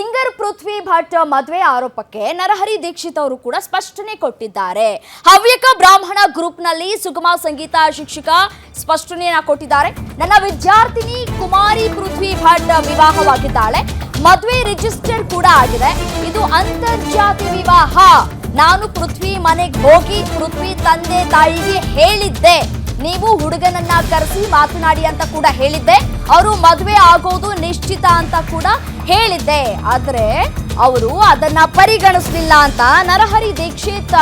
Singer ಪೃಥ್ವಿ ಭಟ್ ಮದುವೆ ಆರೋಪಕ್ಕೆ ನರಹರಿ ದೀಕ್ಷಿತ್ ಅವರು ಕೂಡ ಸ್ಪಷ್ಟನೆ ಕೊಟ್ಟಿದ್ದಾರೆ. ಹವ್ಯಕ ಬ್ರಾಹ್ಮಣ ಗ್ರೂಪ್ನಲ್ಲಿ ಸುಗಮ ಸಂಗೀತ ಶಿಕ್ಷಕ ಸ್ಪಷ್ಟನೆಯನ್ನ ಕೊಟ್ಟಿದ್ದಾರೆ. ನನ್ನ ವಿದ್ಯಾರ್ಥಿನಿ ಕುಮಾರಿ ಪೃಥ್ವಿ ಭಟ್ ವಿವಾಹವಾಗಿದ್ದಾಳೆ. ಮದುವೆ ರಿಜಿಸ್ಟರ್ ಕೂಡ ಆಗಿದೆ. ಇದು ಅಂತರ್ಜಾತಿ ವಿವಾಹ. ನಾನು ಪೃಥ್ವಿ ಮನೆಗೆ ಹೋಗಿ ಪೃಥ್ವಿ ತಂದೆ ತಾಯಿಗೆ ಹೇಳಿದ್ದೆ, ನೀವು ಹುಡುಗನನ್ನ ಕರೆಸಿ ಮಾತನಾಡಿ ಅಂತ ಕೂಡ ಹೇಳಿದ್ದೆ. ಅವರು ಮದುವೆ ಆಗೋದು ನಿಶ್ಚಿತ ಅಂತ ಕೂಡ ಹೇಳಿದ್ದೆ. ಆದ್ರೆ ಅವರು ಅದನ್ನ ಪರಿಗಣಿಸಲಿಲ್ಲ ಅಂತ ನರಹರಿ ದೀಕ್ಷಿತ್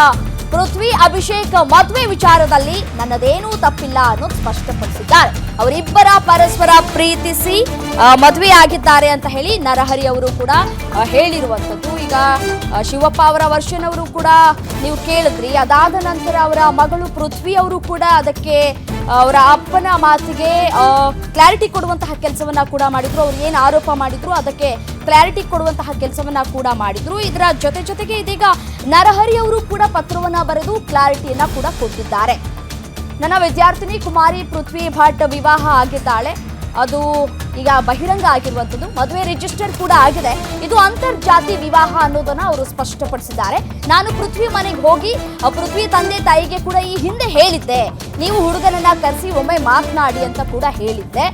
ಪೃಥ್ವಿ ಅಭಿಷೇಕ್ ಮದುವೆ ವಿಚಾರದಲ್ಲಿ ನನ್ನದೇನೂ ತಪ್ಪಿಲ್ಲ ಅನ್ನೋದು ಸ್ಪಷ್ಟಪಡಿಸಿದ್ದಾರೆ. ಅವರಿಬ್ಬರ ಪರಸ್ಪರ ಪ್ರೀತಿಸಿ ಮದುವೆ ಆಗಿದ್ದಾರೆ ಅಂತ ಹೇಳಿ ನರಹರಿ ಅವರು ಕೂಡ ಹೇಳಿರುವಂಥದ್ದು. ಈಗ ಶಿವಪ್ಪ ಅವರ ವರ್ಷನ್ ಅವರು ಕೂಡ ನೀವು ಕೇಳಿದ್ರಿ. ಅದಾದ ನಂತರ ಅವರ ಮಗಳು ಪೃಥ್ವಿ ಅವರು ಕೂಡ ಅದಕ್ಕೆ ಅವರ ಅಪ್ಪನ ಮಾತಿಗೆ ಕ್ಲಾರಿಟಿ ಕೊಡುವಂತಹ ಕೆಲಸವನ್ನ ಕೂಡ ಮಾಡಿದ್ರು. ಅವ್ರು ಏನು ಆರೋಪ ಮಾಡಿದ್ರು ಅದಕ್ಕೆ ಕ್ಲಾರಿಟಿ ಕೊಡುವಂತಹ ಕೆಲಸವನ್ನ ಕೂಡ ಮಾಡಿದ್ರು. ಇದರ ಜೊತೆಗೆ ಇದೀಗ ನರಹರಿ ಅವರು ಕೂಡ ಪತ್ರವನ್ನ ಬರೆದು ಕ್ಲಾರಿಟಿಯನ್ನ ಕೂಡ ಕೊಟ್ಟಿದ್ದಾರೆ. ನನ್ನ ವಿದ್ಯಾರ್ಥಿನಿ ಕುಮಾರಿ ಪೃಥ್ವಿ ಭಟ್ ವಿವಾಹ ಆಗಿದ್ದಾಳೆ. ಅದು ಈಗ ಬಹಿರಂಗ ಆಗಿರುವಂಥದ್ದು. ಮದುವೆ ರಿಜಿಸ್ಟರ್ ಕೂಡ ಆಗಿದೆ. ಇದು ಅಂತರ್ಜಾತಿ ವಿವಾಹ ಅನ್ನೋದನ್ನ ಅವರು ಸ್ಪಷ್ಟಪಡಿಸಿದ್ದಾರೆ. ನಾನು ಪೃಥ್ವಿ ಮನೆಗೆ ಹೋಗಿ ಪೃಥ್ವಿ ತಂದೆ ತಾಯಿಗೆ ಕೂಡ ಈ ಹಿಂದೆ ಹೇಳಿದ್ದೆ, ನೀವು ಹುಡುಗನನ್ನ ಕರೆಸಿ ಒಮ್ಮೆ ಮಾತನಾಡಿ ಅಂತ ಕೂಡ ಹೇಳಿದ್ದೆ.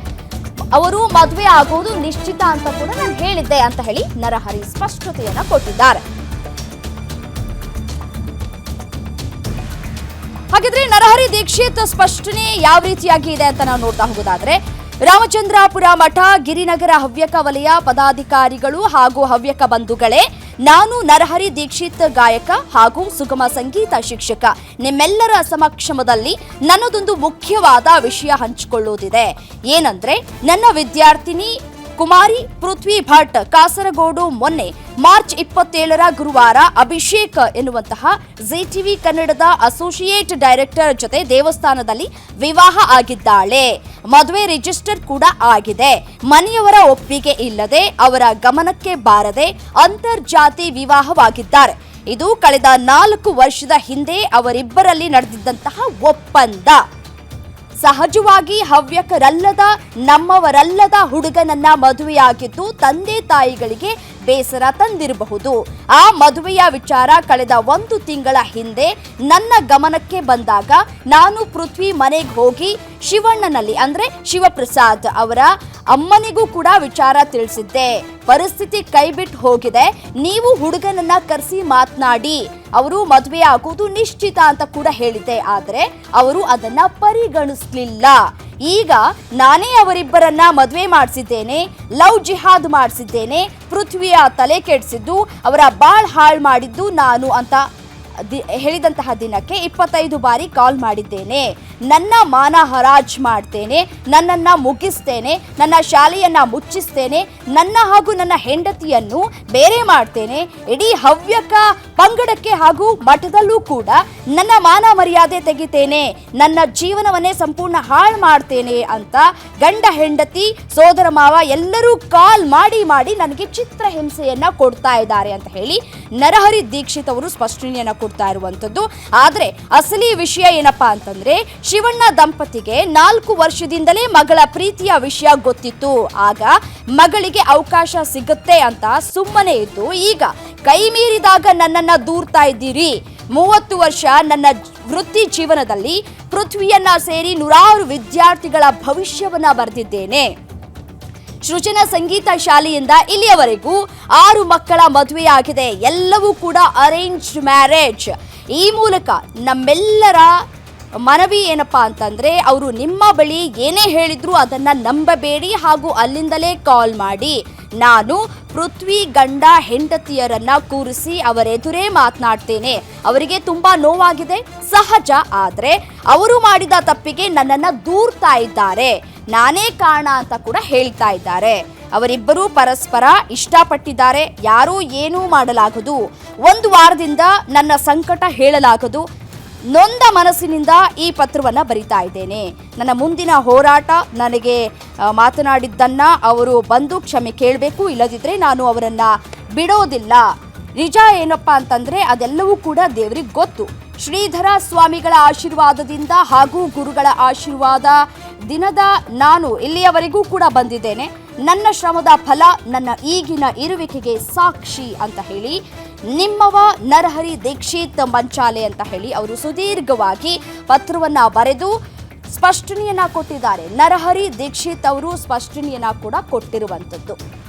ಅವರು ಮದುವೆ ಆಗೋದು ನಿಶ್ಚಿತ ಅಂತ ಕೂಡ ನಾನು ಹೇಳಿದ್ದೆ ಅಂತ ಹೇಳಿ ನರಹರಿ ಸ್ಪಷ್ಟತೆಯನ್ನ ಕೊಟ್ಟಿದ್ದಾರೆ. ಹಾಗಿದ್ರೆ ನರಹರಿ ದೀಕ್ಷಿತ್ ಸ್ಪಷ್ಟನೆ ಯಾವ ರೀತಿಯಾಗಿ ಇದೆ ಅಂತ ನಾವು ನೋಡ್ತಾ ಹೋಗೋದಾದ್ರೆ, ರಾಮಚಂದ್ರಾಪುರ ಮಠ ಗಿರಿನಗರ ಹವ್ಯಕ ವಲಯ ಪದಾಧಿಕಾರಿಗಳು ಹಾಗೂ ಹವ್ಯಕ ಬಂಧುಗಳೇ, ನಾನು ನರಹರಿ ದೀಕ್ಷಿತ್ ಗಾಯಕ ಹಾಗೂ ಸುಗಮ ಸಂಗೀತ ಶಿಕ್ಷಕ ನಿಮ್ಮೆಲ್ಲರ ಸಮಕ್ಷಮದಲ್ಲಿ ನನ್ನದೊಂದು ಮುಖ್ಯವಾದ ವಿಷಯ ಹಂಚಿಕೊಳ್ಳುವುದಿದೆ. ಏನಂದ್ರೆ, ನನ್ನ ವಿದ್ಯಾರ್ಥಿನಿ ಕುಮಾರಿ ಪೃಥ್ವಿ ಭಟ್ ಕಾಸರಗೋಡು ಮೊನ್ನೆ ಮಾರ್ಚ್ 27ರ ಗುರುವಾರ ಅಭಿಷೇಕ್ ಎನ್ನುವಂತಹ ಜಿಟಿವಿ ಕನ್ನಡದ ಅಸೋಸಿಯೇಟ್ ಡೈರೆಕ್ಟರ್ ಜೊತೆ ದೇವಸ್ಥಾನದಲ್ಲಿ ವಿವಾಹ ಆಗಿದ್ದಾಳೆ. ಮದುವೆ ರಿಜಿಸ್ಟರ್ ಕೂಡ ಆಗಿದೆ. ಮನೆಯವರ ಒಪ್ಪಿಗೆ ಇಲ್ಲದೆ ಅವರ ಗಮನಕ್ಕೆ ಬಾರದೆ ಅಂತರ್ಜಾತಿ ವಿವಾಹವಾಗಿದ್ದಾರೆ. ಇದು ಕಳೆದ 4 ವರ್ಷದ ಹಿಂದೆ ಅವರಿಬ್ಬರಲ್ಲಿ ನಡೆದಿದ್ದಂತಹ ಒಪ್ಪಂದ. ಸಹಜವಾಗಿ ಹವ್ಯಕರಲ್ಲದ ನಮ್ಮವರಲ್ಲದ ಹುಡುಗನನ್ನ ಮದುವೆಯಾಗಿದ್ದು ತಂದೆ ತಾಯಿಗಳಿಗೆ ಬೇಸರ ತಂದಿರಬಹುದು. ಆ ಮದುವೆಯ ವಿಚಾರ ಕಳೆದ 1 ತಿಂಗಳ ಹಿಂದೆ ನನ್ನ ಗಮನಕ್ಕೆ ಬಂದಾಗ ನಾನು ಪೃಥ್ವಿ ಮನೆಗೆ ಹೋಗಿ ಶಿವಣ್ಣನಲ್ಲಿ ಅಂದ್ರೆ ಶಿವಪ್ರಸಾದ್ ಅವರ ಅಮ್ಮನಿಗೂ ಕೂಡ ವಿಚಾರ ತಿಳಿಸಿದ್ದೆ. ಪರಿಸ್ಥಿತಿ ಕೈಬಿಟ್ಟು ಹೋಗಿದೆ, ನೀವು ಹುಡುಗನನ್ನ ಕರೆಸಿ ಮಾತನಾಡಿ, ಅವರು ಮದುವೆ ಆಗೋದು ನಿಶ್ಚಿತ ಅಂತ ಕೂಡ ಹೇಳಿದ್ದೆ. ಆದ್ರೆ ಅವರು ಅದನ್ನ ಪರಿಗಣಿಸ್ಲಿಲ್ಲ. ಈಗ ನಾನೇ ಅವರಿಬ್ಬರನ್ನ ಮದುವೆ ಮಾಡಿಸಿದ್ದೇನೆ, ಲವ್ ಜಿಹಾದ್ ಮಾಡಿಸಿದ್ದೇನೆ, ಪೃಥ್ವಿಯ ತಲೆ ಕೆಡಿಸಿದ್ದು, ಅವರ ಬಾಳ್ ಹಾಳು ಮಾಡಿದ್ದು ನಾನು ಅಂತ ಹೇಳಿದಂತಹ ದಿನಕ್ಕೆ 25 ಬಾರಿ ಕಾಲ್ ಮಾಡಿದ್ದೇನೆ. ನನ್ನ ಮಾನ ಹರಾಜ್ ಮಾಡ್ತೇನೆ, ನನ್ನನ್ನ ಮುಗಿಸ್ತೇನೆ, ನನ್ನ ಶಾಲೆಯನ್ನ ಮುಚ್ಚಿಸ್ತೇನೆ, ನನ್ನ ಹಾಗೂ ನನ್ನ ಹೆಂಡತಿಯನ್ನು ಬೇರೆ ಮಾಡ್ತೇನೆ, ಇಡೀ ಹವ್ಯಕ ಪಂಗಡಕ್ಕೆ ಹಾಗೂ ಮಠದಲ್ಲೂ ಕೂಡ ನನ್ನ ಮಾನ ಮರ್ಯಾದೆ ತೆಗಿತೇನೆ, ನನ್ನ ಜೀವನವನ್ನೇ ಸಂಪೂರ್ಣ ಹಾಳು ಮಾಡ್ತೇನೆ ಅಂತ ಗಂಡ ಹೆಂಡತಿ ಸೋದರ ಮಾವ ಎಲ್ಲರೂ ಕಾಲ್ ಮಾಡಿ ನನಗೆ ಚಿತ್ರಹಿಂಸೆಯನ್ನ ಕೊಡ್ತಾ ಇದ್ದಾರೆ ಅಂತ ಹೇಳಿ ನರಹರಿ ದೀಕ್ಷಿತ್ ಅವರು ಸ್ಪಷ್ಟನೆಯನ್ನ ಕೊಡ್ತಾ ಇರುವಂತದ್ದು. ಆದ್ರೆ ಅಸಲಿ ವಿಷಯ ಏನಪ್ಪಾ ಅಂತಂದ್ರೆ, ಶಿವಣ್ಣ ದಂಪತಿಗೆ 4 ವರ್ಷದಿಂದಲೇ ಮಗಳ ಪ್ರೀತಿಯ ವಿಷಯ ಗೊತ್ತಿತ್ತು. ಆಗ ಮಗಳಿಗೆ ಅವಕಾಶ ಸಿಗುತ್ತೆ ಅಂತ ಸುಮ್ಮನೆ ಇದ್ದು ಈಗ ಕೈ ಮೀರಿದಾಗ ನನ್ನನ್ನ ದೂರ್ತಾ ಇದ್ದೀರಿ. 30 ವರ್ಷ ನನ್ನ ವೃತ್ತಿ ಜೀವನದಲ್ಲಿ ಪೃಥ್ವಿಯನ್ನ ಸೇರಿ 100 ವಿದ್ಯಾರ್ಥಿಗಳ ಭವಿಷ್ಯವನ್ನ ಬರೆದಿದ್ದೇನೆ. ಸೃಜನ ಸಂಗೀತ ಶಾಲೆಯಿಂದ ಇಲ್ಲಿಯವರೆಗೂ 6 ಮಕ್ಕಳ ಮದುವೆಯಾಗಿದೆ. ಎಲ್ಲವೂ ಕೂಡ ಅರೇಂಜ್ಡ್ ಮ್ಯಾರೇಜ್. ಈ ಮೂಲಕ ನಮ್ಮೆಲ್ಲರ ಮನವಿ ಏನಪ್ಪಾ ಅಂತಂದ್ರೆ, ಅವರು ನಿಮ್ಮ ಬಳಿ ಏನೇ ಹೇಳಿದ್ರು ಅದನ್ನ ನಂಬಬೇಡಿ ಹಾಗೂ ಅಲ್ಲಿಂದಲೇ ಕಾಲ್ ಮಾಡಿ. ನಾನು ಪೃಥ್ವಿ ಗಂಡ ಹೆಂಡತಿಯರನ್ನ ಕೂರಿಸಿ ಅವರೆದುರೇ ಮಾತನಾಡ್ತೇನೆ. ಅವರಿಗೆ ತುಂಬಾ ನೋವಾಗಿದೆ, ಸಹಜ. ಆದ್ರೆ ಅವರು ಮಾಡಿದ ತಪ್ಪಿಗೆ ನನ್ನನ್ನ ದೂರ್ತಾ ಇದ್ದಾರೆ, ನಾನೇ ಕಾರಣ ಅಂತ ಕೂಡ ಹೇಳ್ತಾ ಇದ್ದಾರೆ. ಅವರಿಬ್ಬರೂ ಪರಸ್ಪರ ಇಷ್ಟಪಟ್ಟಿದ್ದಾರೆ, ಯಾರೂ ಏನೂ ಮಾಡಲಾಗದು. 1 ವಾರದಿಂದ ನನ್ನ ಸಂಕಟ ಹೇಳಲಾಗದು. ನೊಂದ ಮನಸ್ಸಿನಿಂದ ಈ ಪತ್ರವನ್ನ ಬರಿತಾ ಇದ್ದೇನೆ. ನನ್ನ ಮುಂದಿನ ಹೋರಾಟ, ನನಗೆ ಮಾತನಾಡಿದ್ದನ್ನ ಅವರು ಬಂದು ಕ್ಷಮೆ ಕೇಳಬೇಕು, ಇಲ್ಲದಿದ್ರೆ ನಾನು ಅವರನ್ನ ಬಿಡೋದಿಲ್ಲ. ನಿಜ ಏನಪ್ಪಾ ಅಂತಂದ್ರೆ ಅದೆಲ್ಲವೂ ಕೂಡ ದೇವರಿಗೆ ಗೊತ್ತು. ಶ್ರೀಧರ ಸ್ವಾಮಿಗಳ ಆಶೀರ್ವಾದದಿಂದ ಹಾಗೂ ಗುರುಗಳ ಆಶೀರ್ವಾದ ದಿನದ ನಾನು ಇಲ್ಲಿಯವರೆಗೂ ಕೂಡ ಬಂದಿದ್ದೇನೆ. ನನ್ನ ಶ್ರಮದ ಫಲ ನನ್ನ ಈಗಿನ ಇರುವಿಕೆಗೆ ಸಾಕ್ಷಿ ಅಂತ ಹೇಳಿ ನಿಮ್ಮವ ನರಹರಿ ದೀಕ್ಷಿತ್ ಮಂಚಾಲೆ ಅಂತ ಹೇಳಿ ಅವರು ಸುದೀರ್ಘವಾಗಿ ಪತ್ರವನ್ನ ಬರೆದು ಸ್ಪಷ್ಟನೆಯನ್ನ ಕೊಟ್ಟಿದ್ದಾರೆ. ನರಹರಿ ದೀಕ್ಷಿತ್ ಅವರು ಸ್ಪಷ್ಟನೆಯನ್ನ ಕೂಡ ಕೊಟ್ಟಿರುವಂಥದ್ದು.